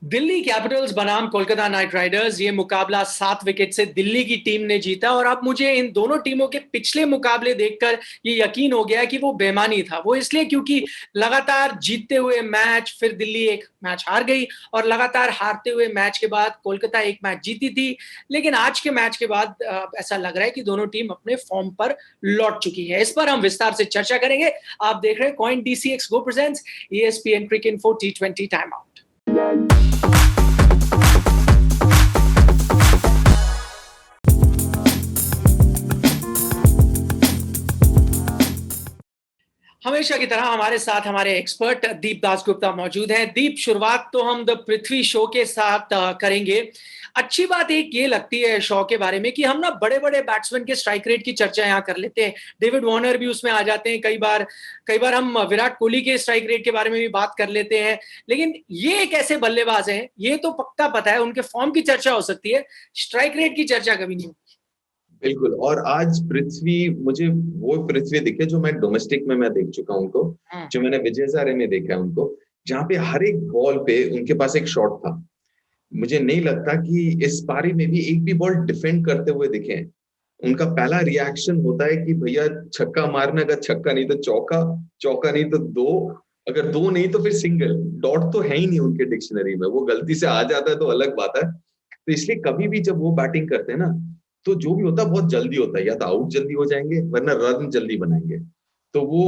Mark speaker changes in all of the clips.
Speaker 1: Delhi Capitals बनाम Kolkata night Riders, ये मुकाबला 7 विकेट से दिल्ली की टीम ने जीता और अब मुझे इन दोनों टीमों के पिछले मुकाबले देखकर ये यकीन हो गया कि वो बेईमानी था। वो इसलिए क्योंकि लगातार जीतते हुए मैच, फिर दिल्ली एक मैच हार गई और लगातार हारते हुए मैच के बाद कोलकाता एक मैच जीती थी। लेकिन आज के मैच के बाद ऐसा लग रहा है कि दोनों टीम अपने फॉर्म पर लौट चुकी है। इस पर हम विस्तार से चर्चा करेंगे। आप देख रहे हैं कॉइन डीसीएक्स गो प्रेजेंट्स ESPN क्रिक इन्फो T20 टाइम आउट। हमेशा की तरह हमारे साथ हमारे एक्सपर्ट दीप दासगुप्ता मौजूद हैं। दीप, शुरुआत तो हम द पृथ्वी शो के साथ करेंगे। अच्छी बात एक ये लगती है शो के बारे में कि हम ना बड़े-बड़े बैट्समैन के स्ट्राइक रेट की चर्चा यहाँ कर लेते हैं। डेविड वार्नर भी उसमें आ जाते हैं कई बार हम विराट कोहली के स्ट्राइक रेट के बारे में भी बात कर लेते हैं। लेकिन ये एक ऐसे बल्लेबाज हैं, ये तो पक्का पता है उनके फॉर्म की चर्चा हो सकती है, स्ट्राइक रेट की चर्चा कभी नहीं होती।
Speaker 2: बिल्कुल। और आज पृथ्वी, मुझे वो पृथ्वी दिखे जो मैं डोमेस्टिक में मैं देख चुका हूं उनको, जो मैंने विजय हजारे में देखा है उनको, जहां पे हर एक बॉल पे उनके पास एक शॉट था। मुझे नहीं लगता कि इस पारी में भी एक भी बॉल डिफेंड करते हुए दिखे हैं। उनका पहला रिएक्शन होता है कि भैया छक्का मारना, अगर छक्का नहीं तो चौका, चौका नहीं तो दो, अगर दो नहीं तो फिर सिंगल। डॉट तो है ही नहीं उनके डिक्शनरी में, वो गलती से आ जाता है तो अलग बात है। तो इसलिए कभी भी जब वो बैटिंग करते हैं ना, तो जो भी होता है बहुत जल्दी होता है, या तो आउट जल्दी हो जाएंगे वरना रन जल्दी बनाएंगे। तो वो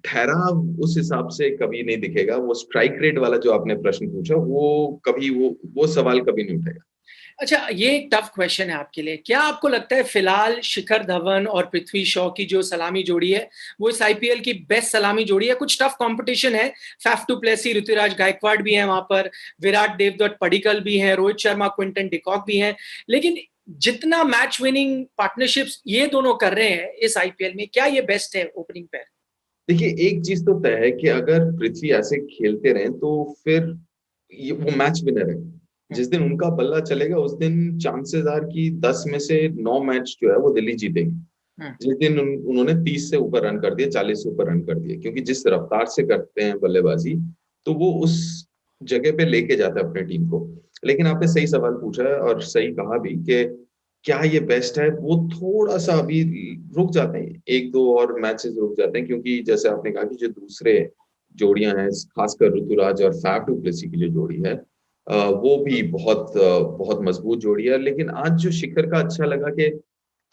Speaker 2: ठहराव उस हिसाब से कभी नहीं दिखेगा। वो स्ट्राइक रेट वाला जो आपने प्रश्न पूछा, वो कभी वो सवाल कभी नहीं उठेगा।
Speaker 1: अच्छा, ये एक टफ क्वेश्चन है आपके लिए। क्या आपको लगता है फिलहाल शिखर धवन और पृथ्वी शॉ की जो सलामी जोड़ी है, वो इस आईपीएल की बेस्ट सलामी जोड़ी है? कुछ टफ कंपटीशन है, Faf du Plessis, Ruturaj Gaikwad भी हैं वहां पर, विराट, देवदत्त पडिक्कल भी हैं, रोहित शर्मा, क्विंटन डिकॉक भी हैं। लेकिन जितना मैच विनिंग पार्टनरशिप्स ये दोनों कर रहे हैं इस आईपीएल में, क्या ये बेस्ट है ओपनिंग पेयर?
Speaker 2: देखिए, एक चीज तो तय है कि अगर पृथ्वी ऐसे खेलते रहे तो फिर ये वो मैच विनर है। जिस दिन उनका बल्ला चलेगा उस दिन चांसेस आर कि 10 में से 9 मैच जो है वो दिल्ली जीतेगी। जिस दिन उन्होंने 30 से ऊपर रन कर दिए, 40 से ऊपर रन कर दिए, क्योंकि जिस रफ्तार से करते हैं बल्लेबाजी, तो वो उस जगह पे लेके जाता है अपनी टीम को। लेकिन आपने सही सवाल पूछा है और सही कहा भी कि क्या ये बेस्ट है। वो थोड़ा सा अभी रुक जाते हैं, एक दो और मैचेस रुक जाते हैं, क्योंकि जैसे आपने कहा कि जो दूसरे जोड़ियां हैं, खासकर ऋतुराज और फैफ डू प्लेसी की जो जोड़ी है, वो भी बहुत मजबूत जोड़ी है। लेकिन आज जो शिखर का अच्छा लगा कि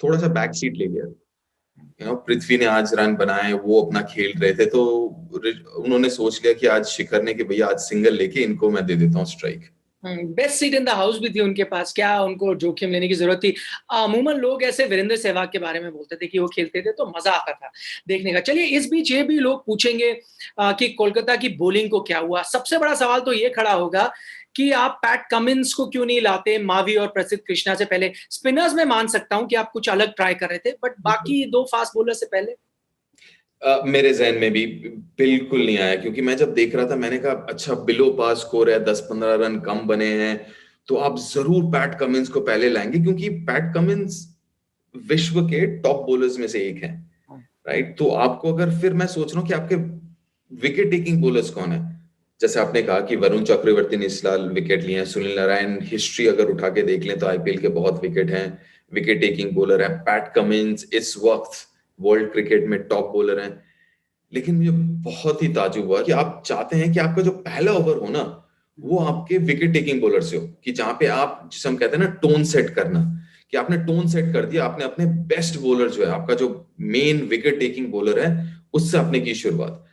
Speaker 2: थोड़ा सा बैक सीट ले लिया। पृथ्वी ने आज रन बनाए, वो अपना खेल रहे थे, तो उन्होंने सोच लिया कि आज शिखर ने कि भैया आज सिंगल लेके इनको मैं दे देता हूँ strike.
Speaker 1: Best seat in the house भी थी उनके पास, क्या उनको जोखिम लेने की जरूरत थी? अमूमन लोग ऐसे वीरेंद्र सहवाग के बारे में बोलते थे कि वो खेलते थे तो मजा आता था देखने का। चलिए, इस बीच ये भी लोग पूछेंगे कि कोलकाता की बॉलिंग को क्या हुआ। सबसे बड़ा सवाल तो ये खड़ा होगा कि आप पैट कमिंस को क्यों नहीं लाते मावी और प्रसिद्ध कृष्णा से पहले? स्पिनर्स में मान सकता हूं कि आप कुछ अलग ट्राई कर रहे थे, बट बाकी दो फास्ट बॉलर से पहले
Speaker 2: मेरे जहन में भी बिल्कुल नहीं आया, क्योंकि मैं जब देख रहा था मैंने कहा अच्छा बिलो पास स्कोर है, 10-15 रन कम बने हैं, तो आप जरूर पैट कमिंस को पहले लाएंगे, क्योंकि पैट कमिंस विश्व के टॉप बॉलर्स में से एक है। राइट। तो आपको अगर, फिर मैं सोच रहा हूँ कि आपके विकेट टेकिंग बॉलर्स कौन है। जैसे आपने कहा कि वरुण चक्रवर्ती ने इस साल विकेट लिए हैं, सुनील नारायण, हिस्ट्री अगर उठा के देख लें तो आईपीएल के बहुत विकेट हैं, विकेट टेकिंग बॉलर है। पैट कमिंस इस वक्त वर्ल्ड क्रिकेट में टॉप बॉलर हैं। लेकिन मुझे बहुत ही ताजुब हुआ कि आप चाहते हैं कि आपका जो पहला ओवर हो ना, वो आपके विकेट टेकिंग बॉलर से हो, कि जहां पे आप, जिसे हम कहते हैं ना टोन सेट करना, कि आपने टोन सेट कर दिया, आपने अपने बेस्ट बॉलर जो है, आपका जो मेन विकेट टेकिंग बॉलर है, उससे आपने की शुरुआत।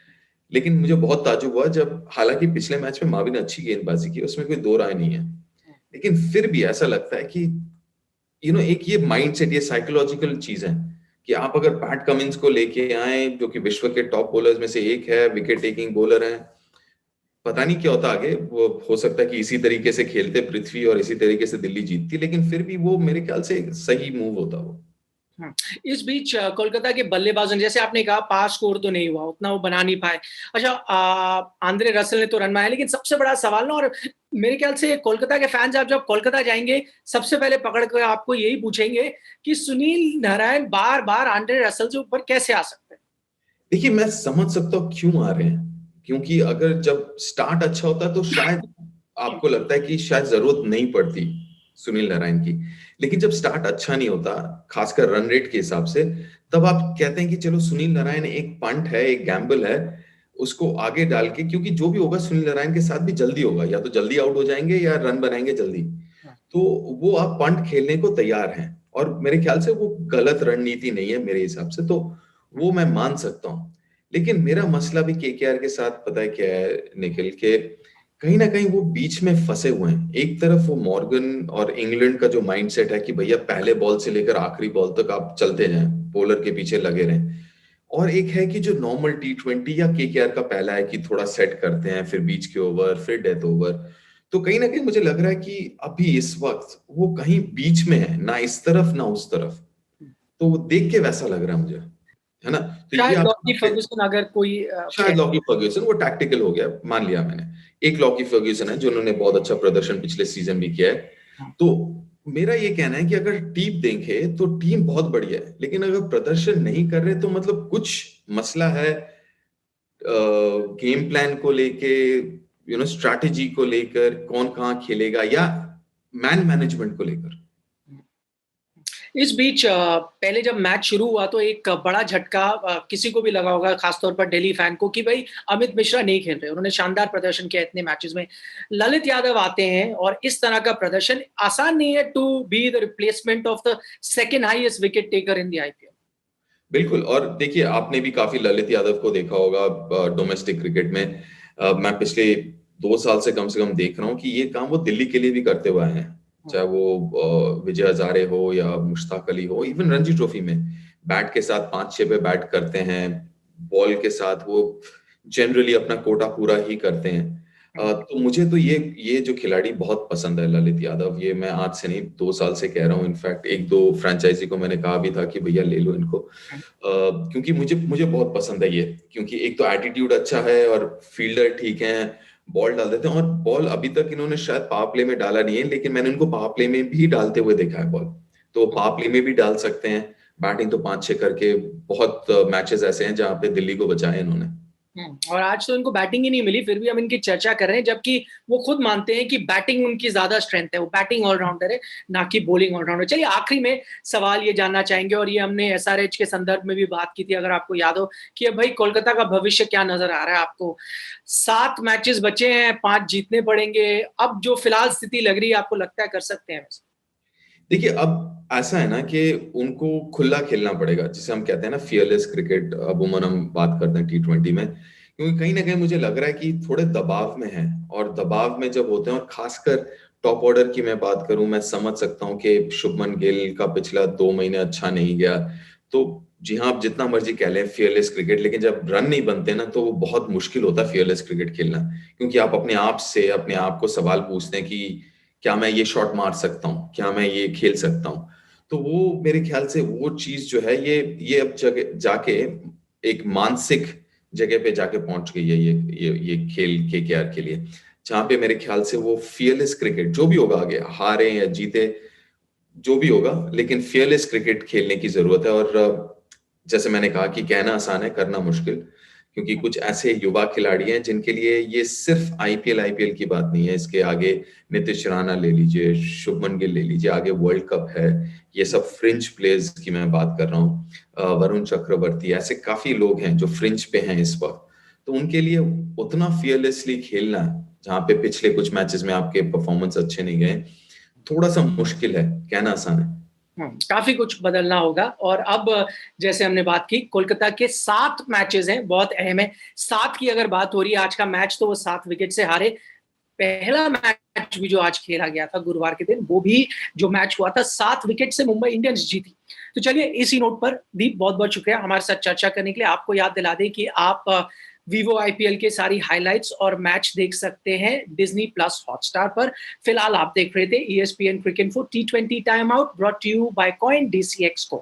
Speaker 2: लेकिन मुझे बहुत ताजुब हुआ जब, हालांकि पिछले मैच में मावी ने अच्छी गेंदबाजी की, उसमें कोई दो राय नहीं है, लेकिन फिर भी ऐसा लगता है कि एक ये माइंडसेट, ये साइकोलॉजिकल चीज है कि आप अगर पैट कमिंस को लेके आए, जो कि विश्व के टॉप बॉलर्स में से एक है, विकेट टेकिंग बॉलर है, पता नहीं क्या होता आगे। वो हो सकता है कि इसी तरीके से खेलते पृथ्वी और इसी तरीके से दिल्ली जीतती, लेकिन फिर भी वो मेरे ख्याल से सही मूव होता वो।
Speaker 1: इस बीच कोलकाता के बल्लेबाजों ने, जैसे आपने कहा, पास स्कोर तो नहीं हुआ, उतना वो बना नहीं पाए। अच्छा, आंद्रे रसल ने तो रन बनाया, लेकिन सबसे बड़ा सवाल ना, और मेरे ख्याल से कोलकाता के फैंस आप जब कोलकाता जाएंगे सबसे पहले पकड़ कर आपको यही पूछेंगे कि सुनील नारायण बार बार आंद्रे रसल से ऊपर कैसे आ सकते हैं?
Speaker 2: देखिए, मैं समझ सकता हूँ क्यों आ रहे हैं, क्योंकि अगर जब स्टार्ट अच्छा होता है तो शायद आपको लगता है कि शायद जरूरत नहीं पड़ती सुनील नारायण की, लेकिन जब स्टार्ट अच्छा नहीं होता, खासकर रन रेट के हिसाब से, तब आप कहते हैं कि चलो सुनील नारायण एक पंट है, एक गैम्बल है, उसको आगे डाल के, क्योंकि जो भी होगा सुनील नारायण के साथ भी जल्दी होगा, या तो जल्दी आउट हो जाएंगे या रन बनाएंगे जल्दी। तो वो आप पंट खेलने को तैयार हैं, और मेरे ख्याल से वो गलत रणनीति नहीं है मेरे हिसाब से, तो वो मैं मान सकता हूँ। लेकिन मेरा मसला भी केकेआर के साथ पता है क्या है निखिल, के कहीं ना कहीं वो बीच में फंसे हुए हैं। एक तरफ वो मॉर्गन और इंग्लैंड का जो माइंडसेट है कि भैया पहले बॉल से लेकर आखिरी बॉल तक आप चलते जाएं, बॉलर के पीछे लगे रहें, और एक है कि जो नॉर्मल T20 या केकेआर का पहला है कि थोड़ा सेट करते हैं, फिर बीच के ओवर, फिर डेथ ओवर। तो कहीं ना कहीं मुझे लग रहा है कि अभी इस वक्त वो कहीं बीच में है, ना इस तरफ ना उस तरफ। तो वो देख के वैसा लग रहा है मुझे, है ना? तो ये
Speaker 1: शायद
Speaker 2: आप
Speaker 1: लॉकी फर्गुसन अगर कोई
Speaker 2: शायद लॉकी फर्ग्यूसन वो टैक्टिकल हो गया, मान लिया मैंने। एक लॉकी फर्ग्यूसन है जिन्होंने बहुत अच्छा प्रदर्शन पिछले सीजन भी किया है। तो मेरा ये कहना है कि अगर टीम देखें तो टीम बहुत बढ़िया है, लेकिन अगर प्रदर्शन नहीं कर रहे तो मतलब कुछ मसला है, गेम प्लान को लेके, स्ट्रैटेजी को लेकर, कौन कहाँ खेलेगा, या मैन मैनेजमेंट को लेकर।
Speaker 1: इस बीच पहले जब मैच शुरू हुआ तो एक बड़ा झटका किसी को भी लगा होगा, खासतौर पर दिल्ली फैन को, कि भाई अमित मिश्रा नहीं खेल रहे। उन्होंने शानदार प्रदर्शन किया इतने मैचेस में। ललित यादव आते हैं और इस तरह का प्रदर्शन आसान नहीं है to be the replacement of the second highest wicket taker in the IPL.
Speaker 2: बिल्कुल, और देखिए आपने भी काफी ललित यादव को देखा होगा डोमेस्टिक क्रिकेट में। मैं पिछले 2 साल से कम देख रहा हूँ कि ये काम वो दिल्ली के लिए भी करते हुए आए हैं, चाहे वो विजय हजारे हो या मुश्ताक अली हो, इवन रणजी ट्रॉफी में बैट के साथ 5-6 पे बैट करते हैं, बॉल के साथ वो जनरली अपना कोटा पूरा ही करते हैं। तो मुझे तो ये जो खिलाड़ी बहुत पसंद है, ललित यादव। ये मैं आज से नहीं 2 साल से कह रहा हूँ, इनफैक्ट 1-2 फ्रेंचाइजी को मैंने कहा भी था कि भैया ले लो इनको, क्योंकि मुझे मुझे बहुत पसंद है ये, क्योंकि एक तो एटीट्यूड अच्छा है और फील्डर ठीक है, बॉल डाल देते हैं। और बॉल अभी तक इन्होंने शायद पावर प्ले में डाला नहीं है, लेकिन मैंने इनको पावर प्ले में भी डालते हुए देखा है बॉल, तो पावर प्ले में भी डाल सकते हैं। बैटिंग तो 5-6 करके बहुत मैचेस ऐसे हैं जहां पे दिल्ली को बचाया इन्होंने।
Speaker 1: और आज तो इनको बैटिंग ही नहीं मिली, फिर भी हम इनकी चर्चा कर रहे हैं, जबकि वो खुद मानते हैं कि बैटिंग उनकी ज्यादा स्ट्रेंथ है, वो बैटिंग ऑलराउंडर है ना कि बॉलिंग ऑलराउंडर। चलिए आखिरी में सवाल ये जानना चाहेंगे, और ये हमने एसआरएच के संदर्भ में भी बात की थी, अगर आपको याद हो, कि अब भाई कोलकाता का भविष्य क्या नजर आ रहा है आपको? 7 मैचेस बचे हैं, 5 जीतने पड़ेंगे। अब जो फिलहाल स्थिति लग रही है, आपको लगता है कर सकते हैं वैसे?
Speaker 2: देखिए अब ऐसा है ना कि उनको खुला खेलना पड़ेगा, जिसे हम कहते हैं ना फियरलेस क्रिकेट, अमूमन हम बात करते हैं T20 में, क्योंकि कहीं ना कहीं मुझे लग रहा है कि थोड़े दबाव में है, और दबाव में जब होते हैं, और खासकर टॉप ऑर्डर की मैं बात करूं, मैं समझ सकता हूं कि शुभमन गिल का पिछला 2 महीने अच्छा नहीं गया। तो जी हाँ, आप जितना मर्जी कह लें फियरलेस क्रिकेट, लेकिन जब रन नहीं बनते ना तो वो बहुत मुश्किल होता है फियरलेस क्रिकेट खेलना, क्योंकि आप अपने आप से अपने आप को सवाल पूछते हैं कि क्या मैं ये शॉट मार सकता हूँ, क्या मैं ये खेल सकता हूँ। तो वो मेरे ख्याल से वो चीज जो है, ये अब जगह जाके एक मानसिक जगह पे जाके पहुंच गई है, ये खेल केकेआर के लिए, जहां पे मेरे ख्याल से वो फियरलेस क्रिकेट, जो भी होगा आगे, हारे या जीते, जो भी होगा, लेकिन फियरलेस क्रिकेट खेलने की जरूरत है। और जैसे मैंने कहा कि कहना आसान है, करना मुश्किल, क्योंकि कुछ ऐसे युवा खिलाड़ी हैं जिनके लिए ये सिर्फ आईपीएल की बात नहीं है, इसके आगे नीतीश राणा ले लीजिए, शुभमन गिल ले लीजिए, आगे वर्ल्ड कप है, ये सब फ्रिंज प्लेयर्स की मैं बात कर रहा हूँ, वरुण चक्रवर्ती, ऐसे काफी लोग हैं जो फ्रिंज पे हैं इस वक्त। तो उनके लिए उतना फियरलेसली खेलना, जहाँ पे पिछले कुछ मैचेस में आपके परफॉर्मेंस अच्छे नहीं गए, थोड़ा सा मुश्किल है, कहना आसान है।
Speaker 1: काफी कुछ बदलना होगा। और अब जैसे हमने बात की, कोलकाता के 7 मैचेस हैं, बहुत अहम है। 7 की अगर बात हो रही है, आज का मैच तो वो 7 विकेट से हारे। पहला मैच भी जो आज खेला गया था गुरुवार के दिन, वो भी जो मैच हुआ था 7 विकेट से मुंबई इंडियंस जीती। तो चलिए इसी नोट पर दीप बहुत बहुत शुक्रिया हमारे साथ चर्चा करने के लिए। आपको याद दिला दें कि आप वीवो आईपीएल के सारी हाइलाइट्स और मैच देख सकते हैं डिज्नी प्लस हॉटस्टार पर। फिलहाल आप देख रहे थे ESPN cricket info T20 time out, brought to you by coin DCX को।